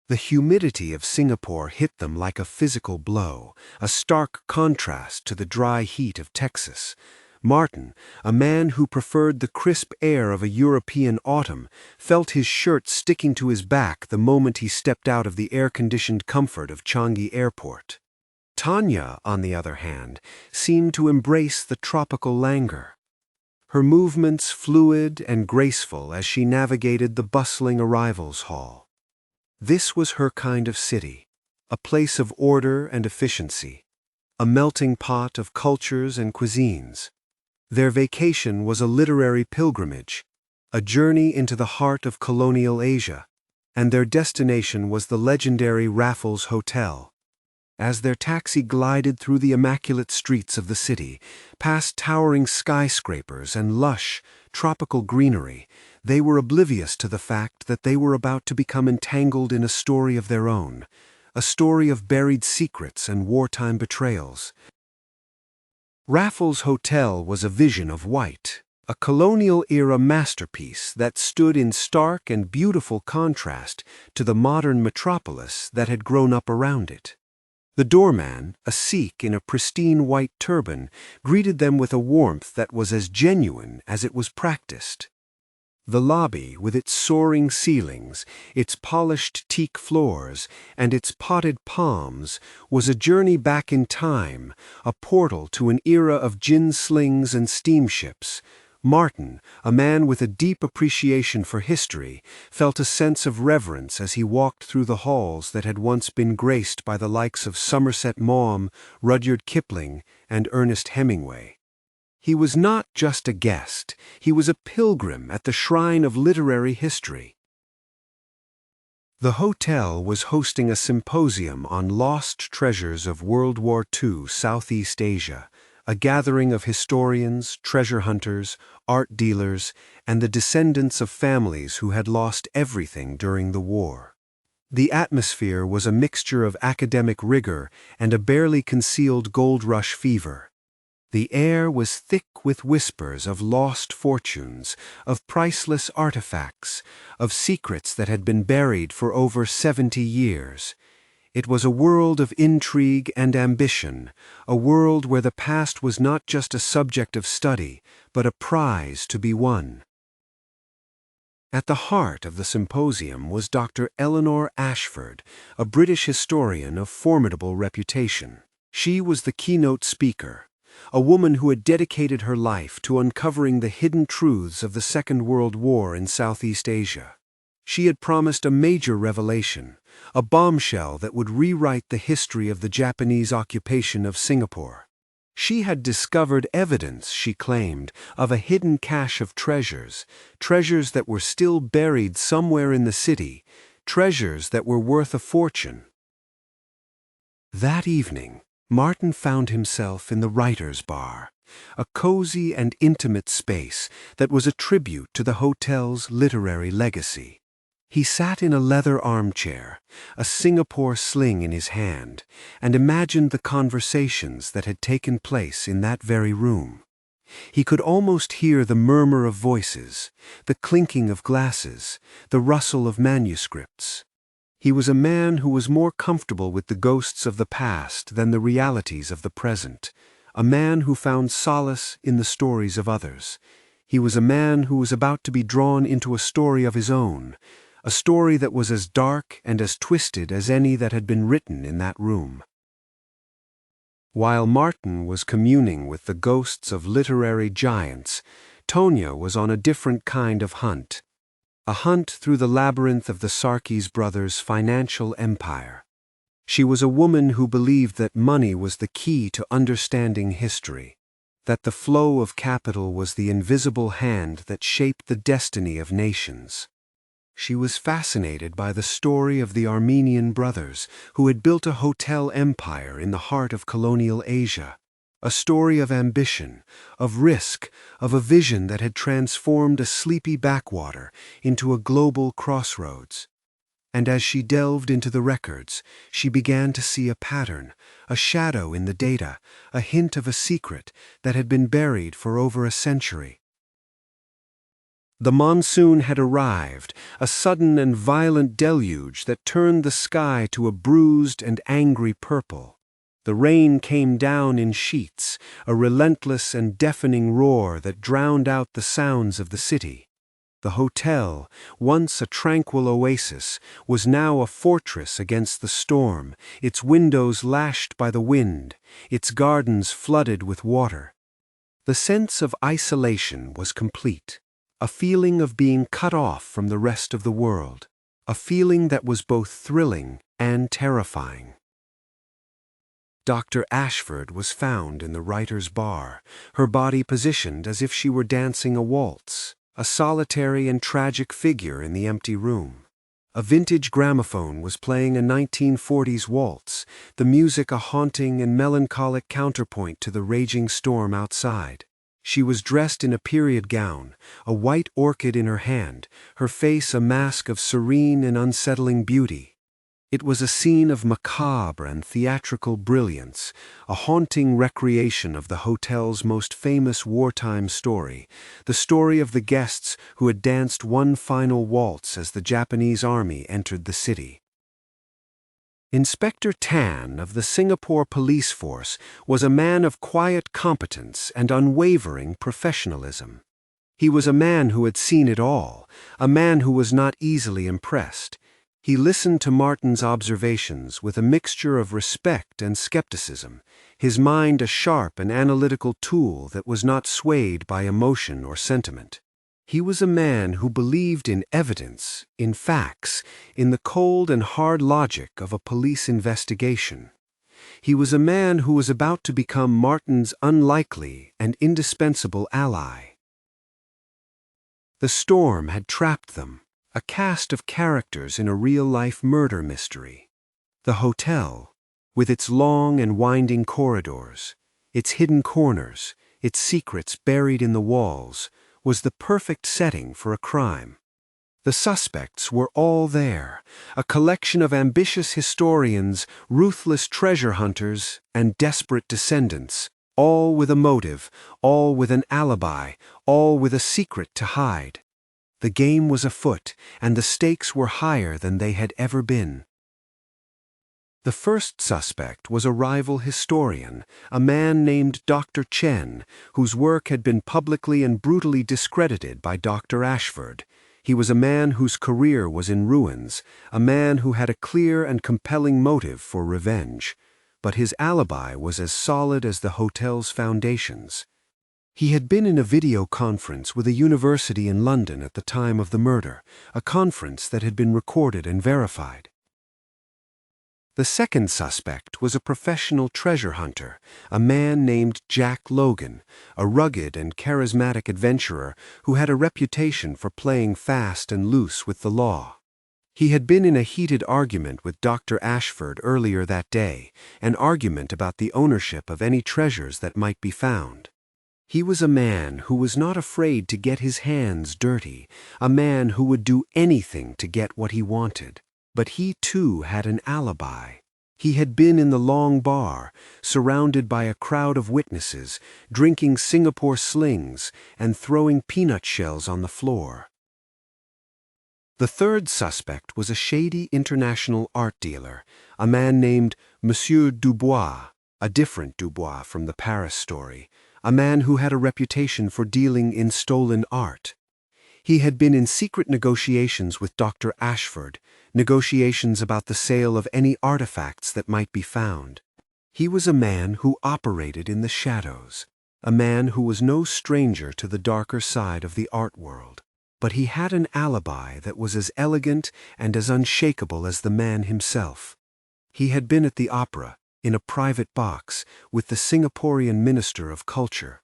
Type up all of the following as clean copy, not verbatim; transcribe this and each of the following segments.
The humidity of Singapore hit them like a physical blow, a stark contrast to the dry heat of Texas. Martin, a man who preferred the crisp air of a European autumn, felt his shirt sticking to his back the moment he stepped out of the air-conditioned comfort of Changi Airport. Tonya, on the other hand, seemed to embrace the tropical languor. Her movements fluid and graceful as she navigated the bustling arrivals hall. This was her kind of city, a place of order and efficiency, a melting pot of cultures and cuisines. Their vacation was a literary pilgrimage, a journey into the heart of colonial Asia, and their destination was the legendary Raffles Hotel. As their taxi glided through the immaculate streets of the city, past towering skyscrapers and lush, tropical greenery, they were oblivious to the fact that they were about to become entangled in a story of their own, a story of buried secrets and wartime betrayals. Raffles Hotel was a vision of white, a colonial-era masterpiece that stood in stark and beautiful contrast to the modern metropolis that had grown up around it. The doorman, a Sikh in a pristine white turban, greeted them with a warmth that was as genuine as it was practiced. The lobby, with its soaring ceilings, its polished teak floors, and its potted palms, was a journey back in time, a portal to an era of gin slings and steamships. Martin, a man with a deep appreciation for history, felt a sense of reverence as he walked through the halls that had once been graced by the likes of Somerset Maugham, Rudyard Kipling, and Ernest Hemingway. He was not just a guest, he was a pilgrim at the shrine of literary history. The hotel was hosting a symposium on lost treasures of World War II Southeast Asia, a gathering of historians, treasure hunters, art dealers, and the descendants of families who had lost everything during the war. The atmosphere was a mixture of academic rigor and a barely concealed gold rush fever. The air was thick with whispers of lost fortunes, of priceless artifacts, of secrets that had been buried for over 70 years. It was a world of intrigue and ambition, a world where the past was not just a subject of study, but a prize to be won. At the heart of the symposium was Dr. Eleanor Ashford, a British historian of formidable reputation. She was the keynote speaker, a woman who had dedicated her life to uncovering the hidden truths of the Second World War in Southeast Asia. She had promised a major revelation, a bombshell that would rewrite the history of the Japanese occupation of Singapore. She had discovered evidence, she claimed, of a hidden cache of treasures, treasures that were still buried somewhere in the city, treasures that were worth a fortune. That evening, Martin found himself in the writer's bar, a cozy and intimate space that was a tribute to the hotel's literary legacy. He sat in a leather armchair, a Singapore sling in his hand, and imagined the conversations that had taken place in that very room. He could almost hear the murmur of voices, the clinking of glasses, the rustle of manuscripts. He was a man who was more comfortable with the ghosts of the past than the realities of the present, a man who found solace in the stories of others. He was a man who was about to be drawn into a story of his own, a story that was as dark and as twisted as any that had been written in that room. While Martin was communing with the ghosts of literary giants, Tonya was on a different kind of hunt, a hunt through the labyrinth of the Sarkis brothers' financial empire. She was a woman who believed that money was the key to understanding history, that the flow of capital was the invisible hand that shaped the destiny of nations. She was fascinated by the story of the Armenian brothers who had built a hotel empire in the heart of colonial Asia, a story of ambition, of risk, of a vision that had transformed a sleepy backwater into a global crossroads. And as she delved into the records, she began to see a pattern, a shadow in the data, a hint of a secret that had been buried for over a century. The monsoon had arrived, a sudden and violent deluge that turned the sky to a bruised and angry purple. The rain came down in sheets, a relentless and deafening roar that drowned out the sounds of the city. The hotel, once a tranquil oasis, was now a fortress against the storm, its windows lashed by the wind, its gardens flooded with water. The sense of isolation was complete, a feeling of being cut off from the rest of the world, a feeling that was both thrilling and terrifying. Dr. Ashford was found in the writer's bar, her body positioned as if she were dancing a waltz, a solitary and tragic figure in the empty room. A vintage gramophone was playing a 1940s waltz, the music a haunting and melancholic counterpoint to the raging storm outside. She was dressed in a period gown, a white orchid in her hand, her face a mask of serene and unsettling beauty. It was a scene of macabre and theatrical brilliance, a haunting recreation of the hotel's most famous wartime story, the story of the guests who had danced one final waltz as the Japanese army entered the city. Inspector Tan of the Singapore police force was a man of quiet competence and unwavering professionalism. He was a man who had seen it all, a man who was not easily impressed. He listened to Martin's observations with a mixture of respect and skepticism, his mind a sharp and analytical tool that was not swayed by emotion or sentiment. He was a man who believed in evidence, in facts, in the cold and hard logic of a police investigation. He was a man who was about to become Martin's unlikely and indispensable ally. The storm had trapped them, a cast of characters in a real-life murder mystery. The hotel, with its long and winding corridors, its hidden corners, its secrets buried in the walls, was the perfect setting for a crime. The suspects were all there, a collection of ambitious historians, ruthless treasure hunters, and desperate descendants, all with a motive, all with an alibi, all with a secret to hide. The game was afoot, and the stakes were higher than they had ever been. The first suspect was a rival historian, a man named Dr. Chen, whose work had been publicly and brutally discredited by Dr. Ashford. He was a man whose career was in ruins, a man who had a clear and compelling motive for revenge. But his alibi was as solid as the hotel's foundations. He had been in a video conference with a university in London at the time of the murder, a conference that had been recorded and verified. The second suspect was a professional treasure hunter, a man named Jack Logan, a rugged and charismatic adventurer who had a reputation for playing fast and loose with the law. He had been in a heated argument with Dr. Ashford earlier that day, an argument about the ownership of any treasures that might be found. He was a man who was not afraid to get his hands dirty, a man who would do anything to get what he wanted. But he too had an alibi. He had been in the long bar, surrounded by a crowd of witnesses, drinking Singapore slings and throwing peanut shells on the floor. The third suspect was a shady international art dealer, a man named Monsieur Dubois, a different Dubois from the Paris story, a man who had a reputation for dealing in stolen art. He had been in secret negotiations with Dr. Ashford, negotiations about the sale of any artifacts that might be found. He was a man who operated in the shadows, a man who was no stranger to the darker side of the art world. But he had an alibi that was as elegant and as unshakable as the man himself. He had been at the opera, in a private box, with the Singaporean Minister of Culture.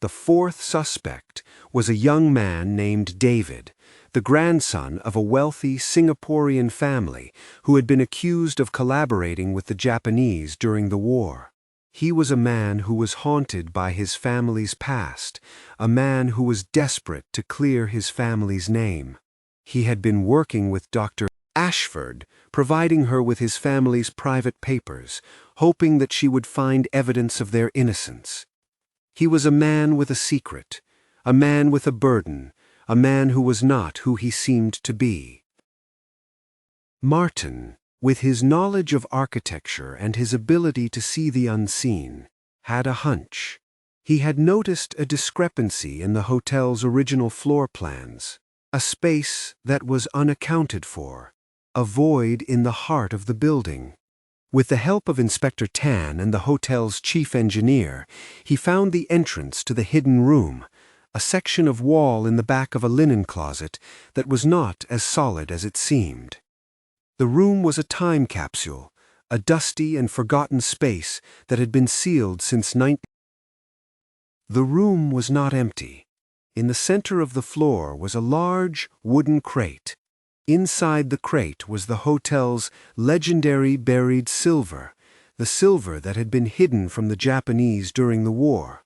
The fourth suspect was a young man named David, the grandson of a wealthy Singaporean family who had been accused of collaborating with the Japanese during the war. He was a man who was haunted by his family's past, a man who was desperate to clear his family's name. He had been working with Dr. Ashford, providing her with his family's private papers, hoping that she would find evidence of their innocence. He was a man with a secret, a man with a burden, a man who was not who he seemed to be. Matin, with his knowledge of architecture and his ability to see the unseen, had a hunch. He had noticed a discrepancy in the hotel's original floor plans, a space that was unaccounted for, a void in the heart of the building. With the help of Inspector Tan and the hotel's chief engineer, he found the entrance to the hidden room, a section of wall in the back of a linen closet that was not as solid as it seemed. The room was a time capsule, a dusty and forgotten space that had been sealed since The room was not empty. In the center of the floor was a large wooden crate. Inside the crate was the hotel's legendary buried silver, the silver that had been hidden from the Japanese during the war.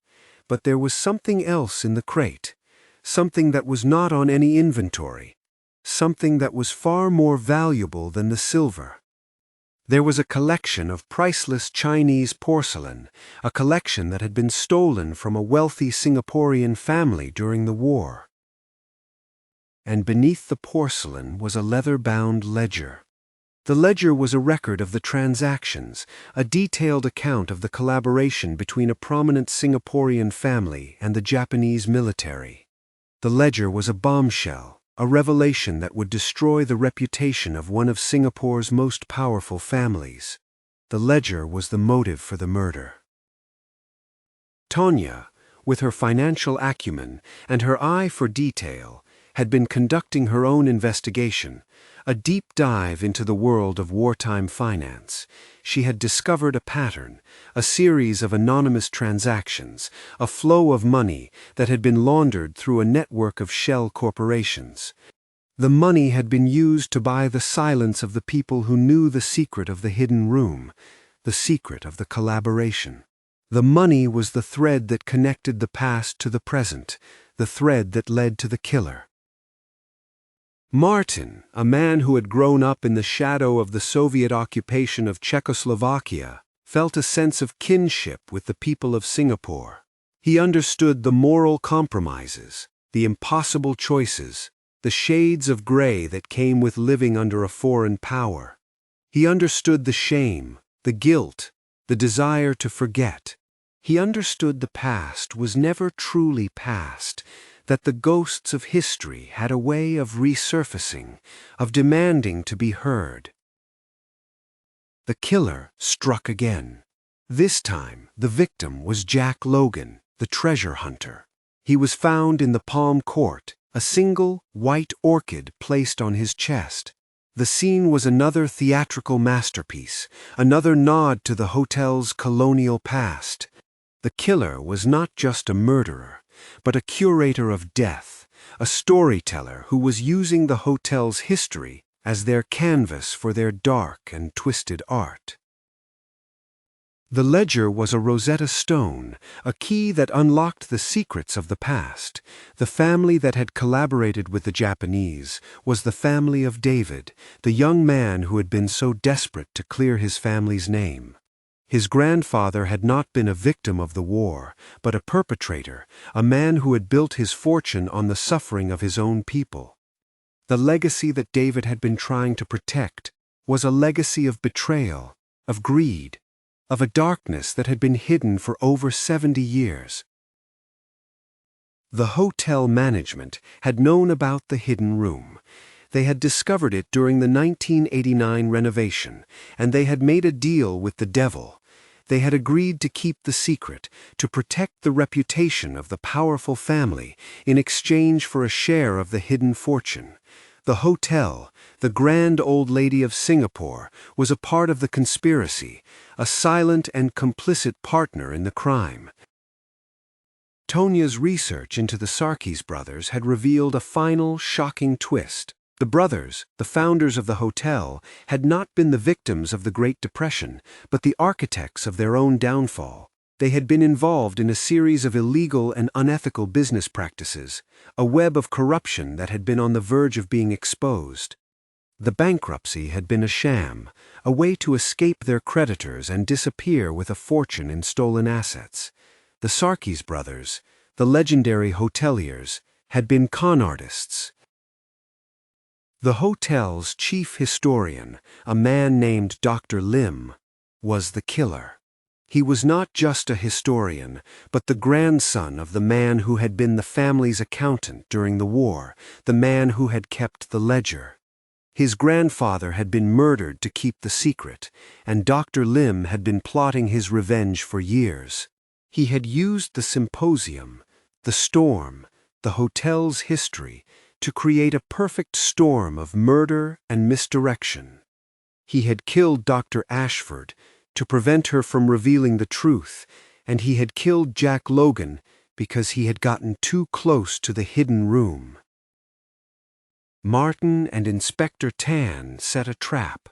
But there was something else in the crate, something that was not on any inventory, something that was far more valuable than the silver. There was a collection of priceless Chinese porcelain, a collection that had been stolen from a wealthy Singaporean family during the war. And beneath the porcelain was a leather-bound ledger. The ledger was a record of the transactions, a detailed account of the collaboration between a prominent Singaporean family and the Japanese military. The ledger was a bombshell, a revelation that would destroy the reputation of one of Singapore's most powerful families. The ledger was the motive for the murder. Tonya, with her financial acumen and her eye for detail, had been conducting her own investigation, a deep dive into the world of wartime finance. She had discovered a pattern, a series of anonymous transactions, a flow of money that had been laundered through a network of shell corporations. The money had been used to buy the silence of the people who knew the secret of the hidden room, the secret of the collaboration. The money was the thread that connected the past to the present, the thread that led to the killer. Matin, a man who had grown up in the shadow of the Soviet occupation of Czechoslovakia, felt a sense of kinship with the people of Singapore. He understood the moral compromises, the impossible choices, the shades of gray that came with living under a foreign power. He understood the shame, the guilt, the desire to forget. He understood the past was never truly past, that the ghosts of history had a way of resurfacing, of demanding to be heard. The killer struck again. This time, the victim was Jack Logan, the treasure hunter. He was found in the Palm Court, a single white orchid placed on his chest. The scene was another theatrical masterpiece, another nod to the hotel's colonial past. The killer was not just a murderer, but a curator of death, a storyteller who was using the hotel's history as their canvas for their dark and twisted art. The ledger was a Rosetta Stone, a key that unlocked the secrets of the past. The family that had collaborated with the Japanese was the family of David, the young man who had been so desperate to clear his family's name. His grandfather had not been a victim of the war, but a perpetrator, a man who had built his fortune on the suffering of his own people. The legacy that David had been trying to protect was a legacy of betrayal, of greed, of a darkness that had been hidden for over 70 years. The hotel management had known about the hidden room. They had discovered it during the 1989 renovation, and they had made a deal with the devil. They had agreed to keep the secret, to protect the reputation of the powerful family in exchange for a share of the hidden fortune. The hotel, the grand old lady of Singapore, was a part of the conspiracy, a silent and complicit partner in the crime. Tonya's research into the Sarkis brothers had revealed a final, shocking twist. The brothers, the founders of the hotel, had not been the victims of the Great Depression, but the architects of their own downfall. They had been involved in a series of illegal and unethical business practices, a web of corruption that had been on the verge of being exposed. The bankruptcy had been a sham, a way to escape their creditors and disappear with a fortune in stolen assets. The Sarkis brothers, the legendary hoteliers, had been con artists. The hotel's chief historian, a man named Dr. Lim, was the killer. He was not just a historian, but the grandson of the man who had been the family's accountant during the war, the man who had kept the ledger. His grandfather had been murdered to keep the secret, and Dr. Lim had been plotting his revenge for years. He had used the symposium, the storm, the hotel's history, to create a perfect storm of murder and misdirection. He had killed Dr. Ashford to prevent her from revealing the truth, and he had killed Jack Logan because he had gotten too close to the hidden room. Martin and Inspector Tan set a trap.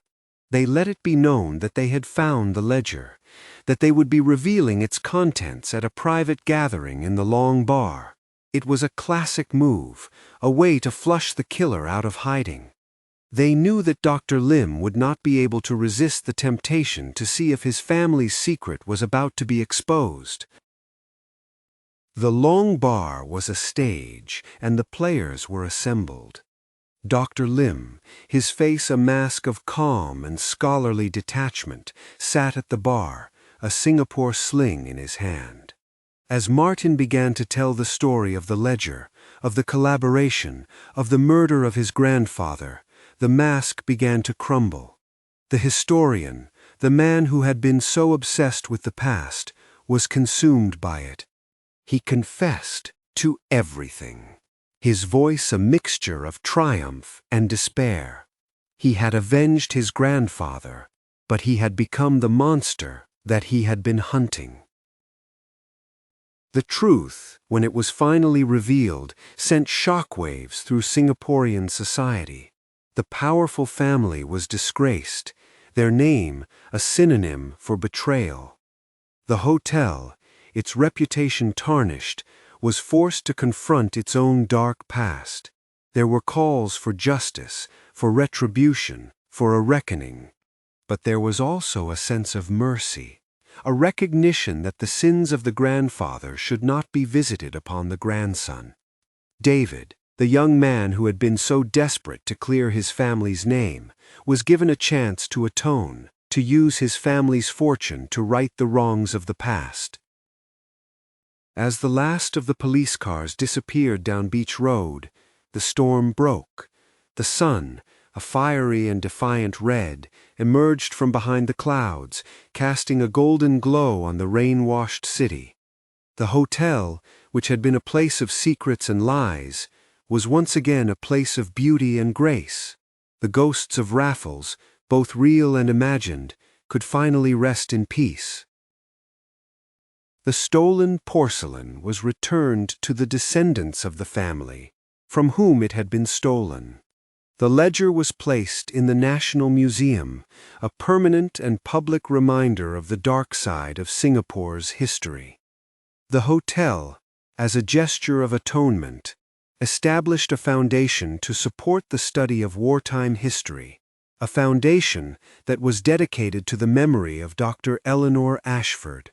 They let it be known that they had found the ledger, that they would be revealing its contents at a private gathering in the long bar. It was a classic move, a way to flush the killer out of hiding. They knew that Dr. Lim would not be able to resist the temptation to see if his family's secret was about to be exposed. The long bar was a stage, and the players were assembled. Dr. Lim, his face a mask of calm and scholarly detachment, sat at the bar, a Singapore sling in his hand. As Martin began to tell the story of the ledger, of the collaboration, of the murder of his grandfather, the mask began to crumble. The historian, the man who had been so obsessed with the past, was consumed by it. He confessed to everything, his voice a mixture of triumph and despair. He had avenged his grandfather, but he had become the monster that he had been hunting. The truth, when it was finally revealed, sent shockwaves through Singaporean society. The powerful family was disgraced, their name a synonym for betrayal. The hotel, its reputation tarnished, was forced to confront its own dark past. There were calls for justice, for retribution, for a reckoning. But there was also a sense of mercy, a recognition that the sins of the grandfather should not be visited upon the grandson. David, the young man who had been so desperate to clear his family's name, was given a chance to atone, to use his family's fortune to right the wrongs of the past. As the last of the police cars disappeared down Beach Road, the storm broke. The sun, a fiery and defiant red, emerged from behind the clouds, casting a golden glow on the rain-washed city. The hotel, which had been a place of secrets and lies, was once again a place of beauty and grace. The ghosts of Raffles, both real and imagined, could finally rest in peace. The stolen porcelain was returned to the descendants of the family, from whom it had been stolen. The ledger was placed in the National Museum, a permanent and public reminder of the dark side of Singapore's history. The hotel, as a gesture of atonement, established a foundation to support the study of wartime history, a foundation that was dedicated to the memory of Dr. Eleanor Ashford.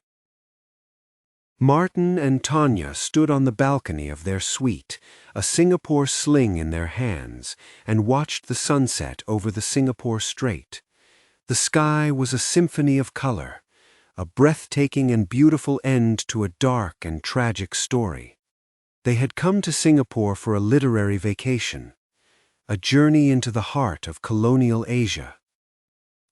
Martin and Tonya stood on the balcony of their suite, a Singapore sling in their hands, and watched the sunset over the Singapore Strait. The sky was a symphony of color, a breathtaking and beautiful end to a dark and tragic story. They had come to Singapore for a literary vacation, a journey into the heart of colonial Asia.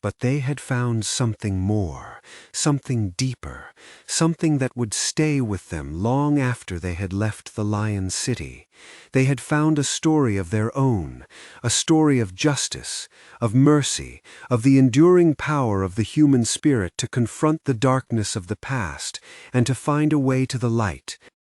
But they had found something more, something deeper, something that would stay with them long after they had left the Lion City. They had found a story of their own, a story of justice, of mercy, of the enduring power of the human spirit to confront the darkness of the past and to find a way to the light.